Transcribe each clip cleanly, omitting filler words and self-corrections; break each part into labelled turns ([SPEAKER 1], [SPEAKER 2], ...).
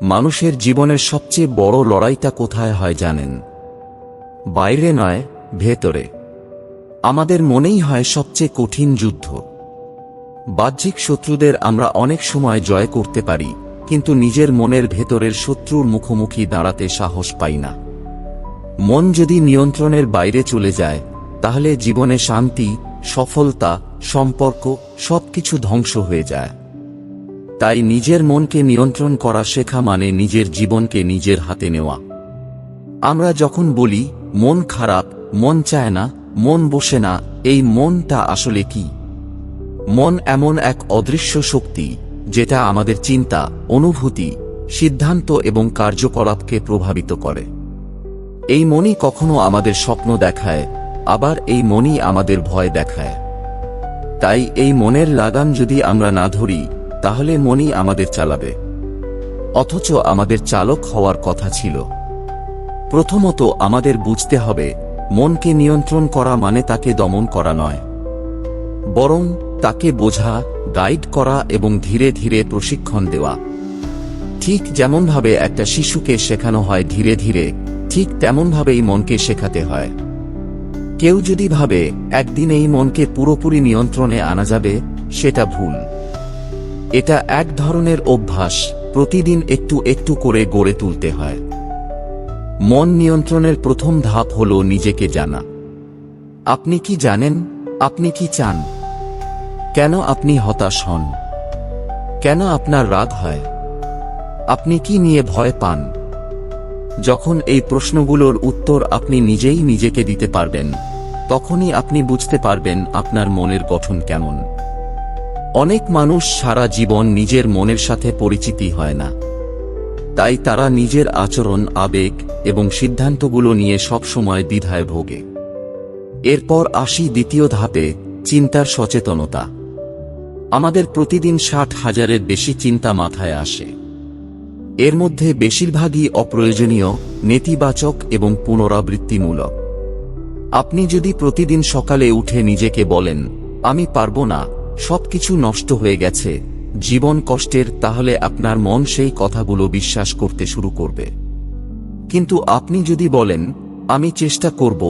[SPEAKER 1] মানুষের জীবনের সবচেয়ে বড় লড়াইটা কোথায় হয় জানেন? বাইরে নয়, ভেতরে। আমাদের মনেই হয় সবচেয়ে কঠিন যুদ্ধ। বাহ্যিক শত্রুদের আমরা অনেক সময় জয় করতে পারি, কিন্তু নিজের মনের ভেতরের শত্রুর মুখোমুখি দাঁড়াতে সাহস পাই না। মন যদি নিয়ন্ত্রণের বাইরে চলে যায়, তাহলে জীবনে শান্তি, সফলতা, সম্পর্ক সবকিছু ধ্বংস হয়ে যায়। তাই নিজের মনকে নিয়ন্ত্রণ করা শেখা মানে নিজের জীবনকে নিজের হাতে নেওয়া। আমরা যখন বলি মন খারাপ, মন চায় না, মন বসে না, এই মনটা আসলে কি? মন এমন এক অদৃশ্য শক্তি যেটা আমাদের চিন্তা, অনুভূতি, সিদ্ধান্ত এবং কার্যকলাপকে প্রভাবিত করে। এই মনই কখনো আমাদের স্বপ্ন দেখায়, আবার এই মনই আমাদের ভয় দেখায়। তাই এই মনের লাগাম যদি আমরা না ধরি, তাহলে মনই আমাদের চালাবে। অথচ আমাদের চালক হওয়ার কথা ছিল। প্রথমত আমাদের বুঝতে হবে, মনকে নিয়ন্ত্রণ করা মানে তাকে দমন করা নয়, বরং তাকে বোঝা, গাইড করা এবং ধীরে ধীরে প্রশিক্ষণ দেওয়া। ঠিক যেমনভাবে একটা শিশুকে শেখানো হয় ধীরে ধীরে, ঠিক তেমনভাবেই মনকে শেখাতে হয়। কেউ যদি ভাবে একদিন এই মনকে পুরোপুরি নিয়ন্ত্রণে আনা যাবে, সেটা ভুল। এটা এক ধরনের অভ্যাস, প্রতিদিন একটু একটু করে গড়ে তুলতে হয়। মন নিয়ন্ত্রণের প্রথম ধাপ হল নিজেকে জানা। আপনি কি জানেন? আপনি কি চান? কেন আপনি হতাশ হন? কেন আপনার রাগ হয়? আপনি কি নিয়ে ভয় পান? যখন এই প্রশ্নগুলোর উত্তর আপনি নিজেই নিজেকে দিতে পারবেন, তখনই আপনি বুঝতে পারবেন আপনার মনের গঠন কেমন। অনেক মানুষ সারা জীবন নিজের মনের সাথে পরিচিতি হয় না। তাই তারা নিজের আচরণ, আবেগ এবং সিদ্ধান্তগুলো নিয়ে সবসময় দ্বিধায় ভোগে। এরপর আসি দ্বিতীয় ধাপে, চিন্তার সচেতনতা। আমাদের প্রতিদিন 60,000-এর বেশি চিন্তা মাথায় আসে। এর মধ্যে বেশিরভাগই অপ্রয়োজনীয়, নেতিবাচক এবং পুনরাবৃত্তিমূলক। আপনি যদি প্রতিদিন সকালে উঠে নিজেকে বলেন, আমি পারবো না, সবকিছু নষ্ট হয়ে গেছে, জীবন কষ্টের, তাহলে আপনার মন সেই কথাগুলো বিশ্বাস করতে শুরু করবে। কিন্তু আপনি যদি বলেন, আমি চেষ্টা করব,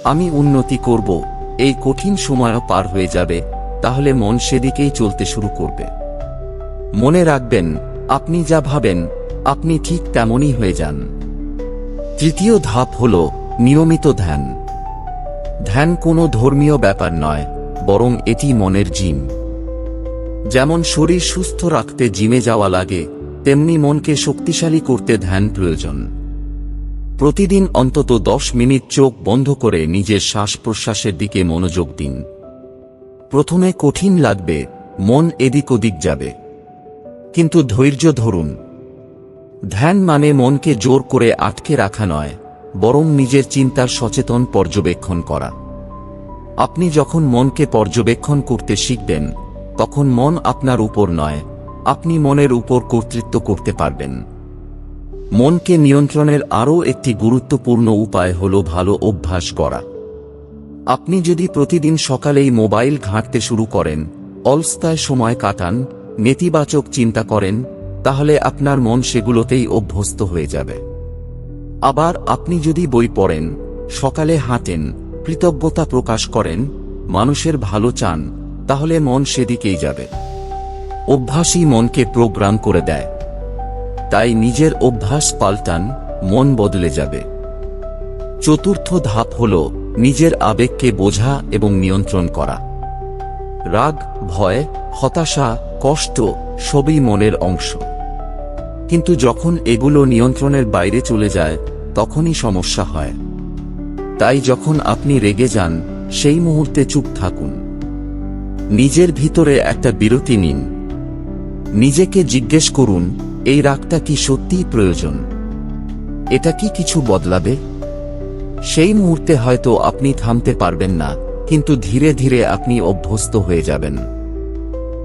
[SPEAKER 1] আমি উন্নতি করব, এই কঠিন সময়ও পার হয়ে যাবে, তাহলে মন সেদিকেই চলতে শুরু করবে। মনে রাখবেন, আপনি যা ভাবেন, আপনি ঠিক তেমনই হয়ে যান। তৃতীয় ধাপ হল নিয়মিত ধ্যান। ধ্যান কোনো ধর্মীয় ব্যাপার নয়, বরং এটি মনের জিম। যেমন শরীর সুস্থ রাখতে জিমে যাওয়া লাগে, তেমনি মনকে শক্তিশালী করতে ধ্যান প্রয়োজন। প্রতিদিন অন্তত 10 মিনিট চোখ বন্ধ করে নিজের শ্বাস প্রশ্বাসের দিকে মনোযোগ দিন। প্রথমে কঠিন লাগবে, মন এদিক ওদিক যাবে, কিন্তু ধৈর্য ধরুন। ধ্যান মানে মনকে জোর করে আটকে রাখা নয়, বরং নিজের চিন্তার সচেতন পর্যবেক্ষণ করা। আপনি যখন মনকে পর্যবেক্ষণ করতে শিখবেন, তখন মন আপনার উপর নয়, আপনি মনের উপর কর্তৃত্ব করতে পারবেন। মনকে নিয়ন্ত্রণের আরও একটি গুরুত্বপূর্ণ উপায় হল ভালো অভ্যাস গড়া। আপনি যদি প্রতিদিন সকালেই মোবাইল ঘাঁটতে শুরু করেন, অলসতায় সময় কাটান, নেতিবাচক চিন্তা করেন, তাহলে আপনার মন সেগুলোতেই অভ্যস্ত হয়ে যাবে। আবার আপনি যদি বই পড়েন, সকালে হাঁটেন, কৃতজ্ঞতা প্রকাশ করেন, মানুষের ভালো চান, তাহলে মন সেদিকেই যাবে। অভ্যাসই মনকে প্রোগ্রাম করে দেয়। তাই নিজের অভ্যাস পাল্টান, মন বদলে যাবে। চতুর্থ ধাপ হল নিজের আবেগকে বোঝা এবং নিয়ন্ত্রণ করা। রাগ, ভয়, হতাশা, কষ্ট সবই মনের অংশ। কিন্তু যখন এগুলো নিয়ন্ত্রণের বাইরে চলে যায়, তখনই সমস্যা হয়। তাই যখন আপনি রেগে যান, সেই মুহূর্তে চুপ থাকুন। নিজের ভিতরে একটা বিরতি নিন। নিজেকে জিজ্ঞেস করুন, এই রাগটা কি সত্যিই প্রয়োজন? এটা কি কিছু বদলাবে? সেই মুহূর্তে হয়তো আপনি থামতে পারবেন না, কিন্তু ধীরে ধীরে আপনি অভ্যস্ত হয়ে যাবেন।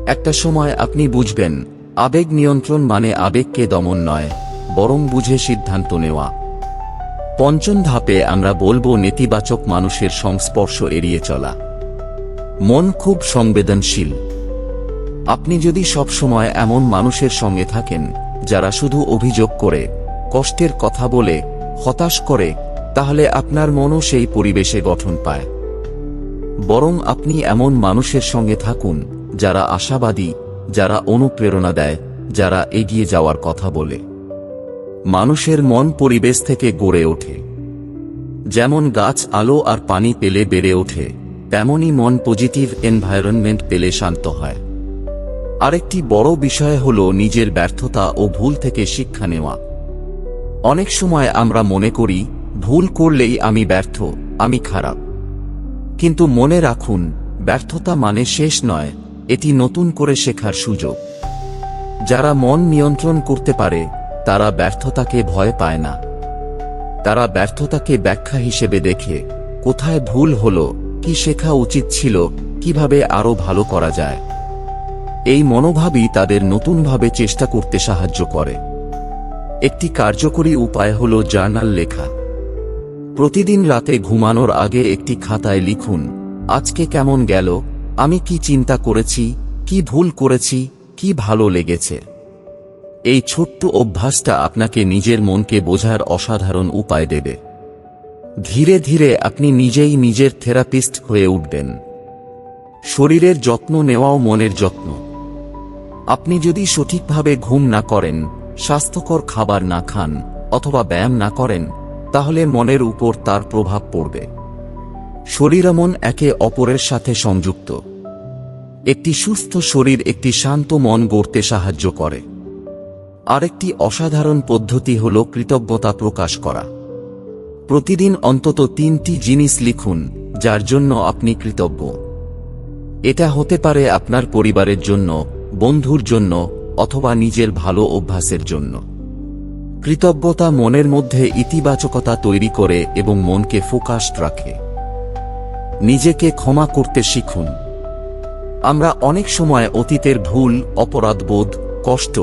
[SPEAKER 1] একটা সময় আপনি বুঝবেন, আবেগ নিয়ন্ত্রণ মানে আবেগকে দমন নয়, বরং বুঝে সিদ্ধান্ত নেওয়া। পঞ্চম ধাপে আমরা বলবো নেতিবাচক মানুষের সংস্পর্শ এড়িয়ে চলা। মন খুব সংবেদনশীল। আপনি যদি সব সময় এমন মানুষের সঙ্গে থাকেন যারা শুধু অভিযোগ করে, কষ্টের কথা বলে, হতাশ করে, তাহলে আপনার মনও সেই পরিবেশে গঠন পায়। বরং আপনি এমন মানুষের সঙ্গে থাকুন যারা আশাবাদী, যারা অনুপ্রেরণা দেয়, যারা এগিয়ে যাওয়ার কথা বলে। মানুষের মন পরিবেশ থেকে গড়ে ওঠে। যেমন গাছ আলো আর পানি পেলে বেড়ে ওঠে, তেমনি মন পজিটিভ এনভায়রনমেন্ট পেলে শান্ত হয়। আরেকটি বড় বিষয় হল নিজের ব্যর্থতা ও ভুল থেকে শিক্ষা নেওয়া। অনেক সময় আমরা মনে করি, ভুল করলেই আমি ব্যর্থ, আমি খারাপ। কিন্তু মনে রাখুন, ব্যর্থতা মানে শেষ নয়, এটি নতুন করে শেখার সুযোগ। যারা মন নিয়ন্ত্রণ করতে পারে তারা ব্যর্থতাকে ভয় পায় না। তারা ব্যর্থতাকে ব্যাখ্যা হিসেবে দেখে, কোথায় ভুল হলো, কি শেখা উচিত ছিল, কিভাবে আরো ভালো করা যায়। এই মনোভাবই তাদের নতুনভাবে চেষ্টা করতে সাহায্য করে। একটি কার্যকরী উপায় হল জার্নাল লেখা। প্রতিদিন রাতে ঘুমানোর আগে একটি খাতায় লিখুন, আজকে কেমন গেল, আমি কি চিন্তা করেছি, কি ভুল করেছি, কি ভালো লেগেছে। এই ছোট্ট অভ্যাসটা আপনাকে নিজের মনকে বোঝার অসাধারণ উপায় দেবে। ধীরে ধীরে আপনি নিজেই নিজের থেরাপিস্ট হয়ে উঠবেন। শরীরের যত্ন নেওয়াও মনের যত্ন। আপনি যদি সঠিকভাবে ঘুম না করেন, স্বাস্থ্যকর খাবার না খান, অথবা ব্যায়াম না করেন, তাহলে মনের উপর তার প্রভাব পড়বে। শরীর ও মন একে অপরের সাথে সংযুক্ত। একটি সুস্থ শরীর একটি শান্ত মন গড়তে সাহায্য করে। আরেকটি অসাধারণ পদ্ধতি হল কৃতজ্ঞতা প্রকাশ করা। প্রতিদিন অন্তত 3টি জিনিস লিখুন যার জন্য আপনি কৃতজ্ঞ। এটা হতে পারে আপনার পরিবারের জন্য, বন্ধুর জন্য, অথবা নিজের ভালো অভ্যাসের জন্য। কৃতজ্ঞতা মনের মধ্যে ইতিবাচকতা তৈরি করে এবং মনকে ফোকাসড রাখে। নিজেকে ক্ষমা করতে শিখুন। আমরা অনেক সময় অতীতের ভুল, অপরাধবোধ, কষ্ট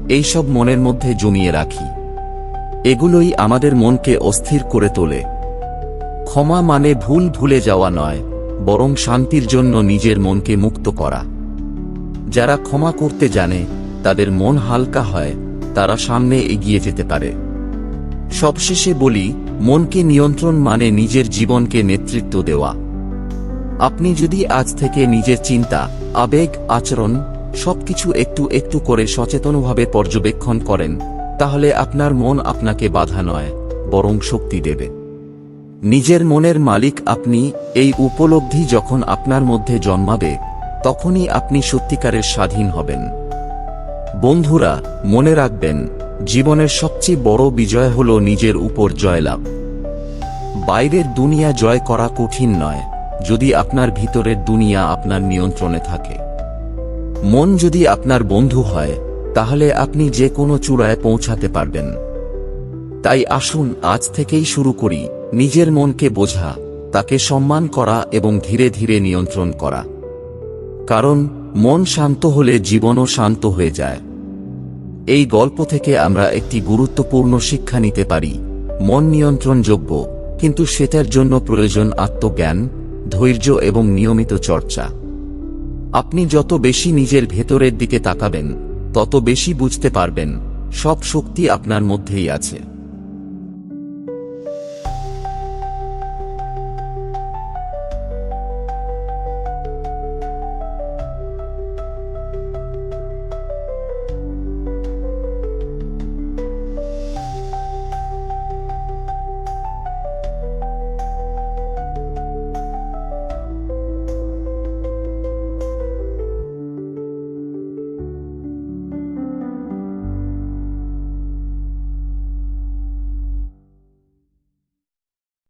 [SPEAKER 1] এইসব মনের মধ্যে জমিয়ে রাখি। এগুলোই আমাদের মনকে অস্থির করে তোলে। ক্ষমা মানে ভুল ভুলে যাওয়া নয়, বরং শান্তির জন্য নিজের মনকে মুক্ত করা। যারা ক্ষমা করতে জানে, তাদের মন হালকা হয়, তারা সামনে এগিয়ে যেতে পারে। সবশেষে বলি, মনকে নিয়ন্ত্রণ মানে নিজের জীবনকে নেতৃত্ব দেওয়া। আপনি যদি আজ থেকে নিজের চিন্তা, আবেগ, আচরণ সবকিছু একটু একটু করে সচেতনভাবে পর্যবেক্ষণ করেন, তাহলে আপনার মন আপনাকে বাধা নয়, বরং শক্তি দেবে। নিজের মনের মালিক আপনি। এই উপলব্ধি যখন আপনার মধ্যে জন্মাবে, তখনই আপনি সত্যিকারের স্বাধীন হবেন। বন্ধুরা, মনে রাখবেন, জীবনের সবচেয়ে বড় বিজয় হল নিজের উপর জয়লাভ। বাইরের দুনিয়া জয় করা কঠিন নয়, যদি আপনার ভিতরের দুনিয়া আপনার নিয়ন্ত্রণে থাকে। মন যদি আপনার বন্ধু হয়, তাহলে আপনি যে কোনো চূড়ায় পৌঁছাতে পারবেন। তাই আসুন আজ থেকেই শুরু করি নিজের মনকে বোঝা, তাকে সম্মান করা এবং ধীরে ধীরে নিয়ন্ত্রণ করা। কারণ মন শান্ত হলে জীবনও শান্ত হয়ে যায়। এই গল্প থেকে আমরা একটি গুরুত্বপূর্ণ শিক্ষা নিতে পারি, মন নিয়ন্ত্রণযোগ্য, কিন্তু সেটার জন্য প্রয়োজন আত্মজ্ঞান, ধৈর্য এবং নিয়মিত চর্চা। আপনি যত বেশি নিজের ভেতরের দিকে তাকাবেন, তত বেশি বুঝতে পারবেন সব শক্তি আপনার মধ্যেই আছে।